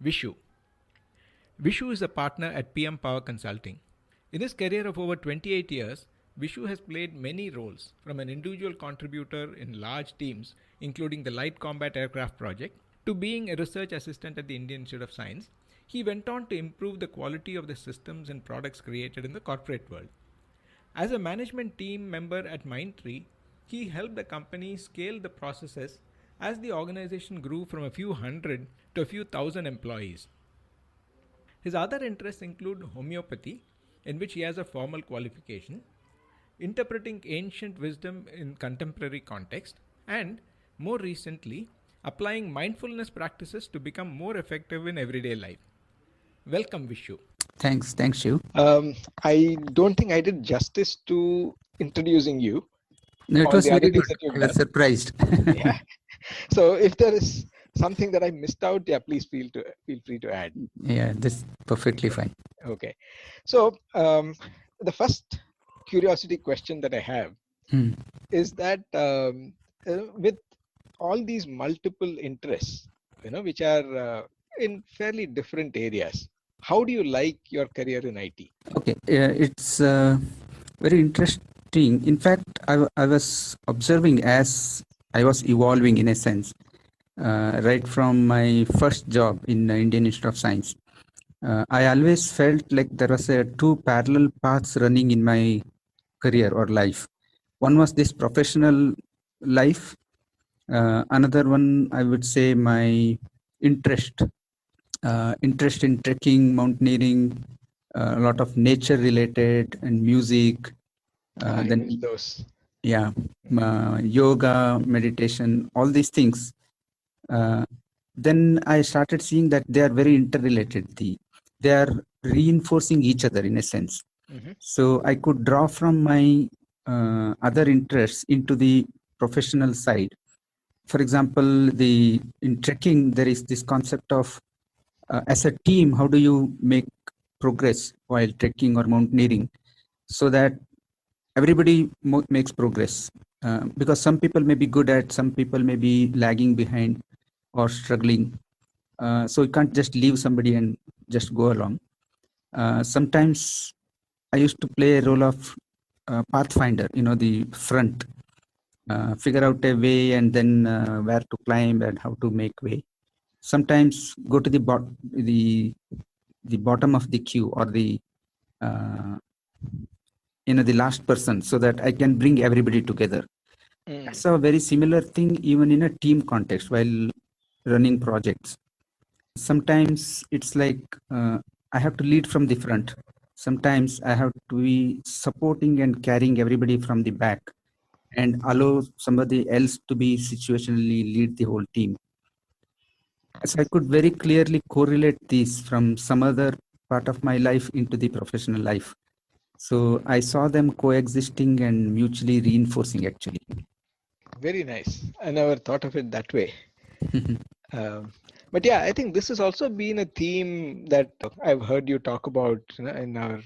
Vishu. Vishu is a partner at PM Power Consulting. In his career of over 28 years, Vishu has played many roles, from an individual contributor in large teams, including the Light Combat Aircraft project, to being a research assistant at the Indian Institute of Science. He went on to improve the quality of the systems and products created in the corporate world. As a management team member at Mindtree, he helped the company scale the processes as the organization grew from a few hundred to a few thousand employees. His other interests include homeopathy, in which he has a formal qualification, interpreting ancient wisdom in contemporary context, and, more recently, applying mindfulness practices to become more effective in everyday life. Welcome, Vishu. Thanks, Shiv. I don't think I did justice to introducing you. No, it was very good. I was surprised. Yeah. So if there is something that I missed out, yeah, please feel free to add. Yeah, that's perfectly fine. Okay. So the first curiosity question that I have is that with all these multiple interests, which are in fairly different areas, how do you like your career in IT? Okay, it's very interesting. In fact, I was observing as I was evolving in a sense, right from my first job in the Indian Institute of Science. I always felt like there was two parallel paths running in my career or life. One was this professional life. Another one, I would say, my interest in trekking, mountaineering, a lot of nature related and music. Then those. Yeah, yoga, meditation, all these things. Then I started seeing that they are very interrelated. They are reinforcing each other in a sense. So I could draw from my other interests into the professional side. For example, in trekking, there is this concept of as a team, how do you make progress while trekking or mountaineering so that everybody makes progress? Because some people may be good at, some people may be lagging behind or struggling. So you can't just leave somebody and just go along. Sometimes I used to play a role of pathfinder, the front, figure out a way and then where to climb and how to make way. Sometimes go to the bottom of the queue or the last person so that I can bring everybody together. It's a very similar thing even in a team context while running projects. Sometimes it's like I have to lead from the front. Sometimes I have to be supporting and carrying everybody from the back and allow somebody else to be situationally lead the whole team. So I could very clearly correlate these from some other part of my life into the professional life. So I saw them coexisting and mutually reinforcing actually. Very nice. I never thought of it that way. But yeah, I think this has also been a theme that I've heard you talk about in our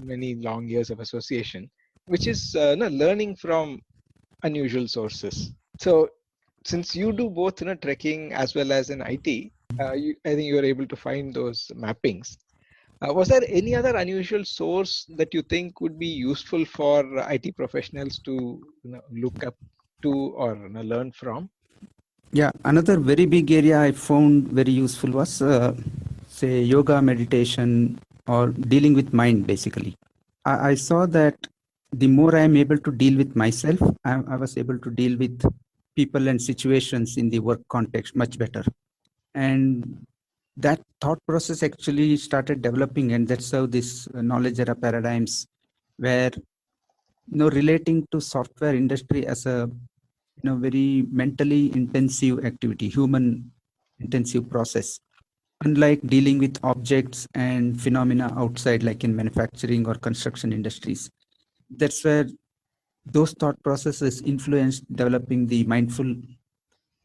many long years of association, which is learning from unusual sources. So since you do both trekking as well as in IT, I think you were able to find those mappings. Was there any other unusual source that you think would be useful for IT professionals to look up to or learn from? Yeah, another very big area I found very useful was say yoga, meditation, or dealing with mind basically. I saw that the more I am able to deal with myself, I was able to deal with people and situations in the work context much better. And that thought process actually started developing, and that's how this knowledge era paradigms where relating to software industry as a very mentally intensive activity, human intensive process, unlike dealing with objects and phenomena outside like in manufacturing or construction industries. That's where those thought processes influenced developing the mindful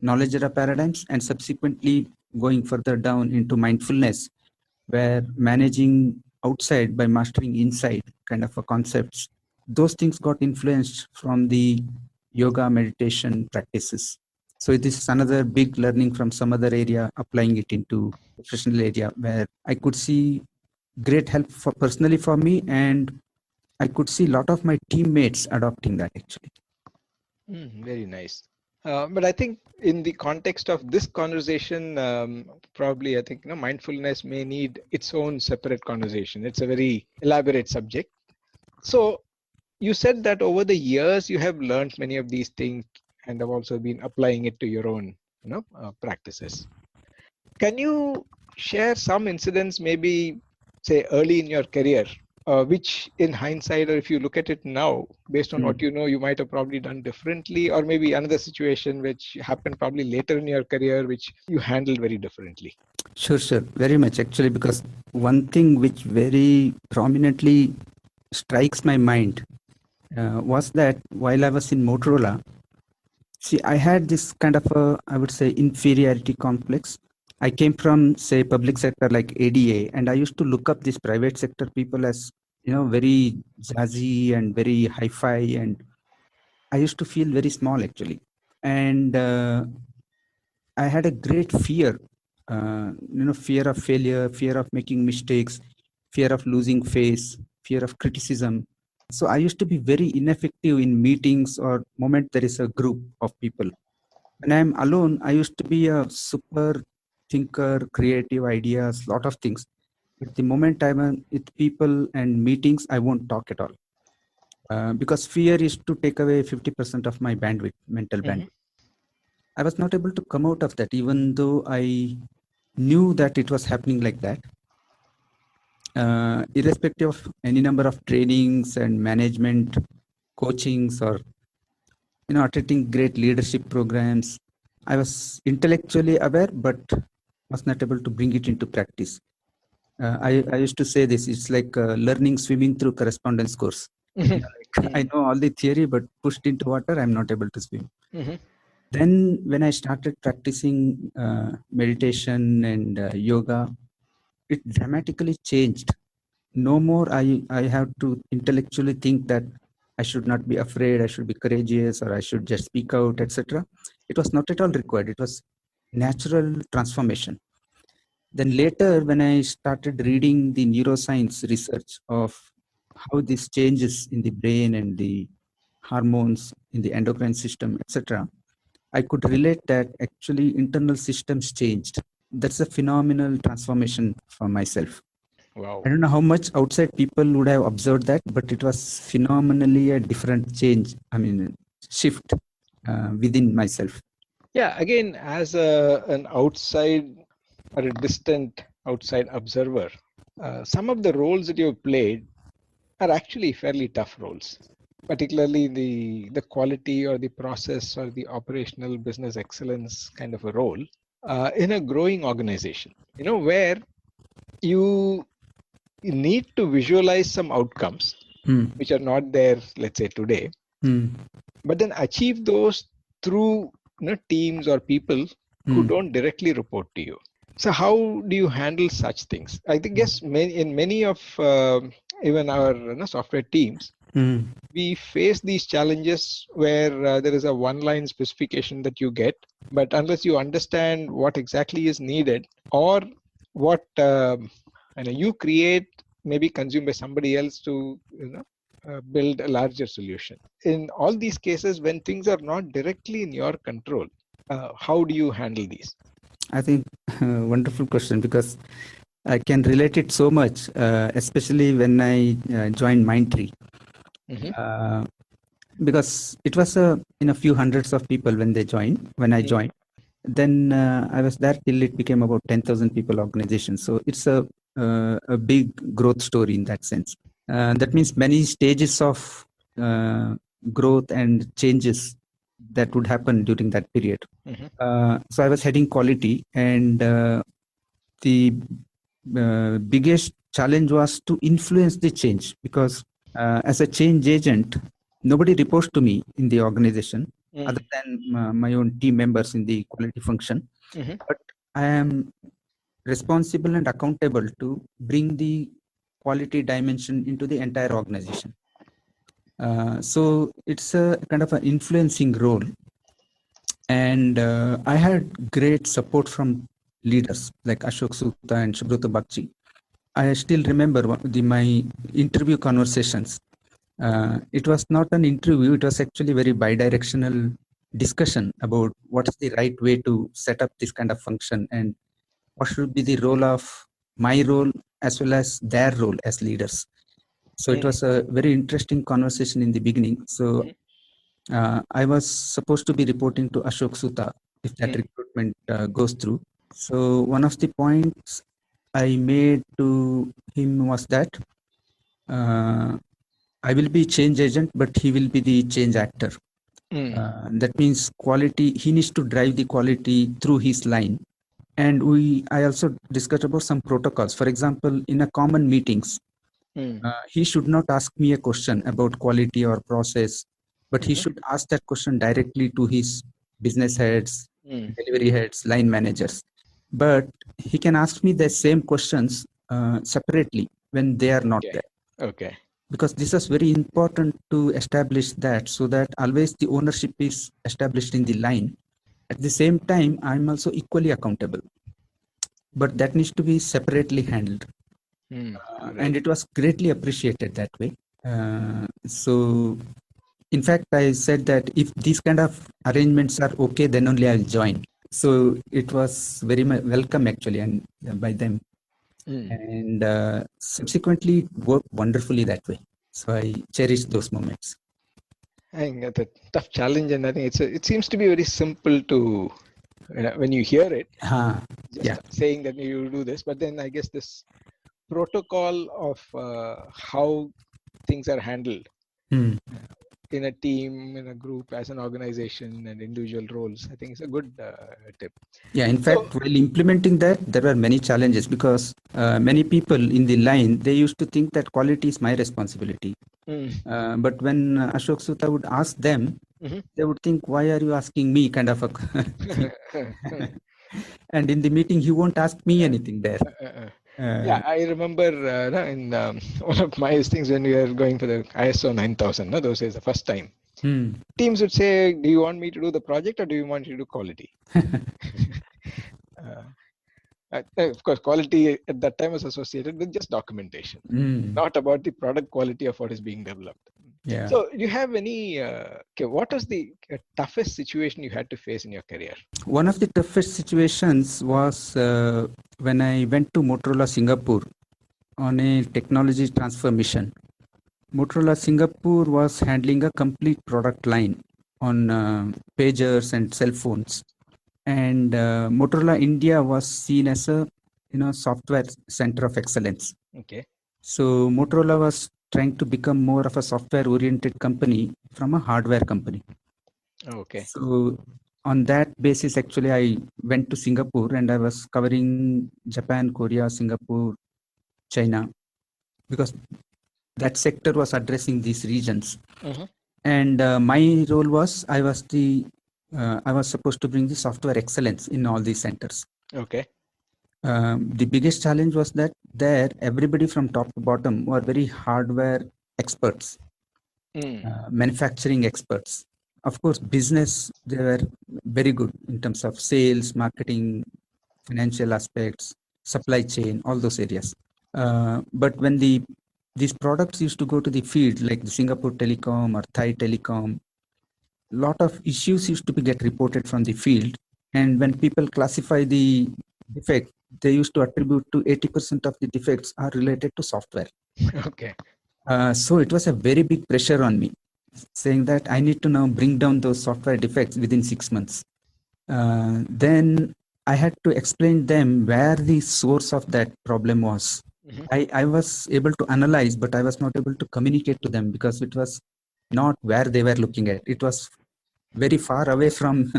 knowledge era paradigms and subsequently going further down into mindfulness, where managing outside by mastering inside kind of a concepts. Those things got influenced from the yoga meditation practices. So this is another big learning from some other area, applying it into professional area where I could see great help for personally for me, and I could see a lot of my teammates adopting that actually. Very nice. But I think in the context of this conversation, probably I think mindfulness may need its own separate conversation. It's a very elaborate subject. So you said that over the years you have learned many of these things and have also been applying it to your own practices. Can you share some incidents, maybe say early in your career, which in hindsight, or if you look at it now, based on what you know, you might have probably done differently, or maybe another situation which happened probably later in your career, which you handled very differently? Sure, very much actually, because one thing which very prominently strikes my mind was that while I was in Motorola, see, I had this kind of a, I would say, inferiority complex. I came from, say, public sector like ADA, and I used to look up these private sector people as, very jazzy and very hi-fi, and I used to feel very small actually. And I had a great fear, fear of failure, fear of making mistakes, fear of losing face, fear of criticism. So I used to be very ineffective in meetings or moment there is a group of people. When I'm alone, I used to be a super thinker, creative ideas, lot of things. But the moment I'm with people and meetings, I won't talk at all. Because fear is to take away 50% of my bandwidth, mental bandwidth. I was not able to come out of that, even though I knew that it was happening like that. Irrespective of any number of trainings and management coachings or attending great leadership programs, I was intellectually aware but was not able to bring it into practice. I used to say this, it's like learning swimming through correspondence course. I know all the theory, but pushed into water, I'm not able to swim. Then when I started practicing meditation and yoga, it dramatically changed. No more I have to intellectually think that I should not be afraid, I should be courageous, or I should just speak out, etc. It was not at all required. It was natural transformation. Then later, when I started reading the neuroscience research of how this changes in the brain and the hormones in the endocrine system, etc., I could relate that actually internal systems changed. That's a phenomenal transformation for myself. Wow. I don't know how much outside people would have observed that, but it was phenomenally a different change. I mean, shift within myself. Yeah, again, as an outside or a distant outside observer, some of the roles that you've played are actually fairly tough roles, particularly the quality or the process or the operational business excellence kind of a role in a growing organization, where you need to visualize some outcomes which are not there, let's say today, but then achieve those through teams or people who don't directly report to you. So how do you handle such things? I think yes, in many of even our software teams, we face these challenges where there is a one-line specification that you get, but unless you understand what exactly is needed or what you create, maybe consumed by somebody else to build a larger solution. In all these cases, when things are not directly in your control, how do you handle these? I think wonderful question, because I can relate it so much, especially when I joined Mindtree. Because it was a few hundreds of people when I joined. Then I was there till it became about 10,000 people organization. So it's a big growth story in that sense. That means many stages of growth and changes that would happen during that period. So I was heading quality, and the biggest challenge was to influence the change, because as a change agent, nobody reports to me in the organization other than my own team members in the quality function. But I am responsible and accountable to bring the quality dimension into the entire organization. So it's a kind of an influencing role. And I had great support from leaders like Ashok Sutta and Subrata Bakchi. I still remember my interview conversations. It was not an interview, it was actually very bidirectional discussion about what is the right way to set up this kind of function and what should be the role of my role as well as their role as leaders. So it was a very interesting conversation in the beginning. So I was supposed to be reporting to Ashok Sutta if that recruitment goes through. So one of the points I made to him was that I will be change agent, but he will be the change actor. That means quality, he needs to drive the quality through his line. And I also discussed about some protocols. For example, in a common meetings, he should not ask me a question about quality or process, but he should ask that question directly to his business heads, delivery heads, line managers. But he can ask me the same questions separately when they are not there. Okay. Because this is very important to establish that, so that always the ownership is established in the line. At the same time, I'm also equally accountable, but that needs to be separately handled. And it was greatly appreciated that way. So in fact, I said that if these kind of arrangements are okay, then only I'll join. So it was very welcome actually, and by them. And subsequently it worked wonderfully that way. So I cherish those moments. I think that's a tough challenge, and I think it seems to be very simple to when you hear it. Just saying that you do this, but then I guess this protocol of how things are handled in a team, in a group, as an organization, and individual roles, I think it's a good tip. Yeah, in fact, while implementing that, there were many challenges because many people in the line, they used to think that quality is my responsibility. But when Ashok Sutta would ask them, they would think, why are you asking me, kind of a and in the meeting, he won't ask me anything there. Yeah, I remember in one of my things when we were going for the ISO 9000, those days, the first time, teams would say, do you want me to do the project or do you want me to do quality? Of course, quality at that time was associated with just documentation, not about the product quality of what is being developed. Yeah. So do you have any, what was the toughest situation you had to face in your career? One of the toughest situations was when I went to Motorola Singapore on a technology transfer mission. Motorola Singapore was handling a complete product line on pagers and cell phones. And Motorola India was seen as a software center of excellence. Okay. So Motorola was trying to become more of a software-oriented company from a hardware company. Okay. So on that basis, actually, I went to Singapore and I was covering Japan, Korea, Singapore, China, because that sector was addressing these regions. And my role was I was supposed to bring the software excellence in all these centers. Okay. The biggest challenge was that there everybody from top to bottom were very hardware experts, manufacturing experts. Of course, business, they were very good in terms of sales, marketing, financial aspects, supply chain, all those areas. But when these products used to go to the field, like the Singapore Telecom or Thai Telecom, lot of issues used to get reported from the field. And when people classify the defect, they used to attribute to 80% of the defects are related to software. Okay. So it was a very big pressure on me, saying that I need to now bring down those software defects within 6 months. Then I had to explain them where the source of that problem was. I was able to analyze, but I was not able to communicate to them because it was not where they were looking at. It was very far away from,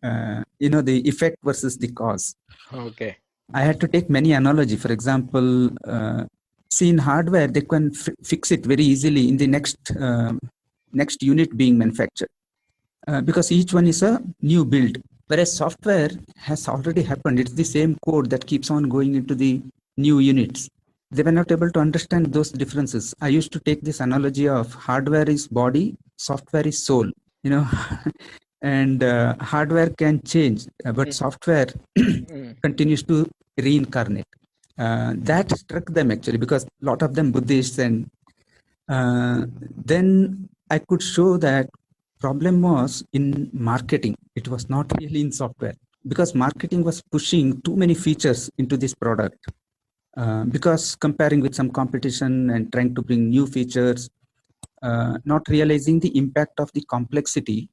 the effect versus the cause. Okay. I had to take many analogy. For example, see in hardware, they can fix it very easily in the next unit being manufactured because each one is a new build. Whereas software has already happened. It's the same code that keeps on going into the new units. They were not able to understand those differences. I used to take this analogy of hardware is body, software is soul. And hardware can change, but software continues to reincarnate. That struck them actually, because a lot of them Buddhists, and then I could show that problem was in marketing. It was not really in software, because marketing was pushing too many features into this product. Because comparing with some competition and trying to bring new features, not realizing the impact of the complexity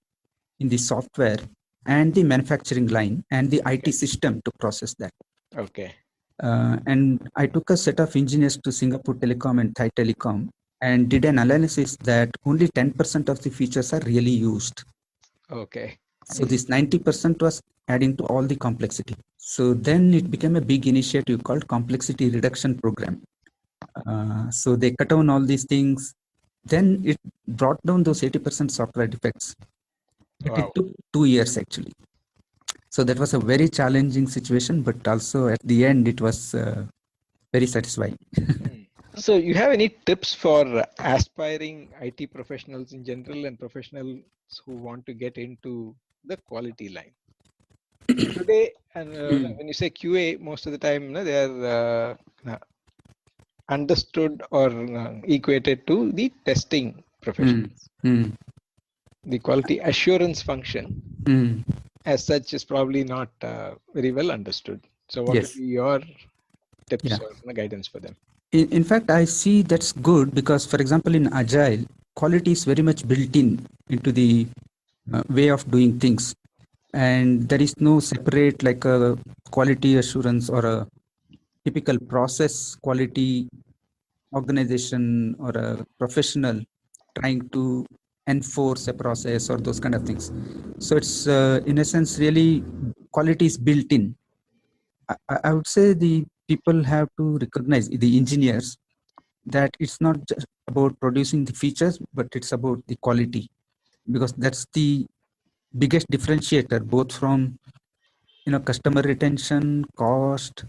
in the software and the manufacturing line and the IT system to process that. Okay. And I took a set of engineers to Singapore Telecom and Thai Telecom and did an analysis that only 10% of the features are really used. Okay. So this 90% was adding to all the complexity. So then it became a big initiative called Complexity Reduction Program. So they cut down all these things. Then it brought down those 80% software defects. But it took 2 years actually. So that was a very challenging situation, but also at the end it was very satisfying. So you have any tips for aspiring IT professionals in general and professionals who want to get into the quality line? Today, and when you say QA, most of the time they are understood or equated to the testing professionals. The quality assurance function as such is probably not very well understood. So what would be your tips or guidance for them? In fact, I see that's good because, for example, in Agile, quality is very much built into the way of doing things. And there is no separate like a quality assurance or a typical process quality organization or a professional trying to enforce a process or those kind of things. So it's in a sense really quality is built in. I would say the people have to recognize, the engineers, that it's not just about producing the features, but it's about the quality, because that's the biggest differentiator both from customer retention, cost,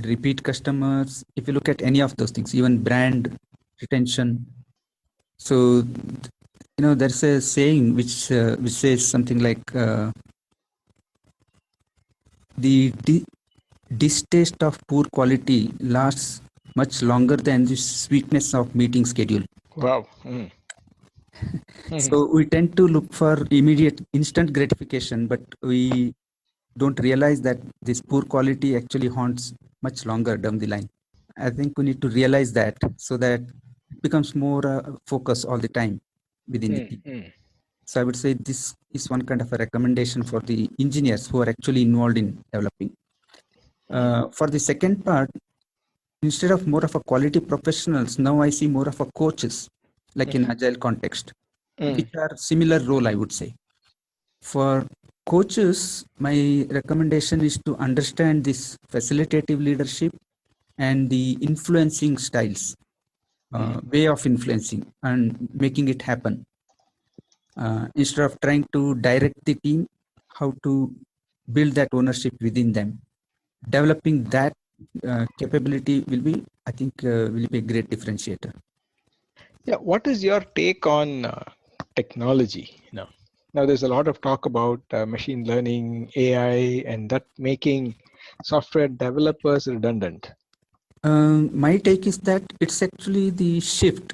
repeat customers. If you look at any of those things, even brand retention. So there's a saying which says something like the distaste of poor quality lasts much longer than the sweetness of meeting schedule. Wow. So we tend to look for immediate instant gratification, but we don't realize that this poor quality actually haunts much longer down the line. I think we need to realize that so that it becomes more focus all the time within the team. So I would say this is one kind of a recommendation for the engineers who are actually involved in developing. For the second part, instead of more of a quality professionals, now I see more of a coaches, like in Agile context, which are similar role, I would say. For coaches, my recommendation is to understand this facilitative leadership and the influencing styles, way of influencing and making it happen. Instead of trying to direct the team, how to build that ownership within them. Developing that capability will be, I think, will be a great differentiator. Yeah, what is your take on technology now? Now, there's a lot of talk about machine learning, AI, and that making software developers redundant. My take is that it's actually the shift.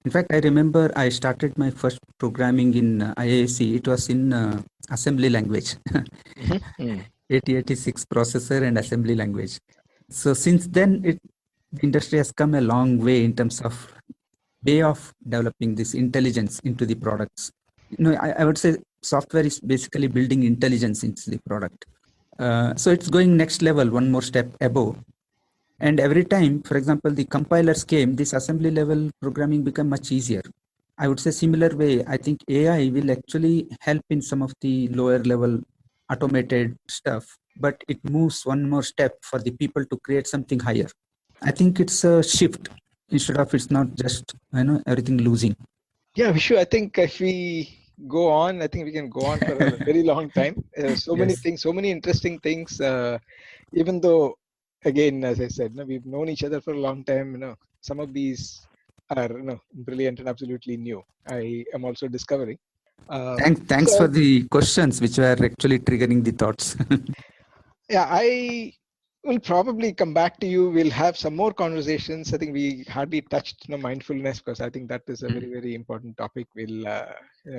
In fact, I remember I started my first programming in IISc. It was in assembly language, 8086 processor and assembly language. So since then, the industry has come a long way in terms of way of developing this intelligence into the products. I would say software is basically building intelligence into the product. So it's going next level, one more step above. And every time, for example, the compilers came, this assembly level programming became much easier. I would say similar way, I think AI will actually help in some of the lower level automated stuff, but it moves one more step for the people to create something higher. I think it's a shift instead of it's not just, everything losing. Yeah, Vishu, I think if we go on, I think we can go on for a very long time. Many things, so many interesting things, even though, again, as I said, we've known each other for a long time. Some of these are brilliant and absolutely new. I am also discovering. Thanks So for the questions, which were actually triggering the thoughts. yeah, I will probably come back to you. We'll have some more conversations. I think we hardly touched mindfulness, because I think that is a very, very important topic. We'll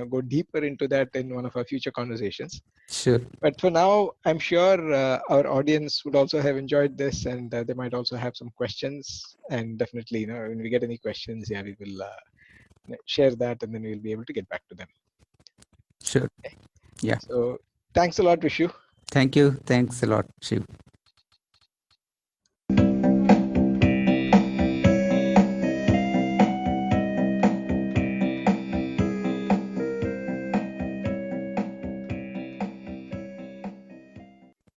go deeper into that in one of our future conversations. Sure. But for now, I'm sure our audience would also have enjoyed this, and they might also have some questions. And definitely, when we get any questions, yeah, we will share that, and then we'll be able to get back to them. Sure. Yeah. So thanks a lot, Vishu. Thank you. Thanks a lot, Shiv.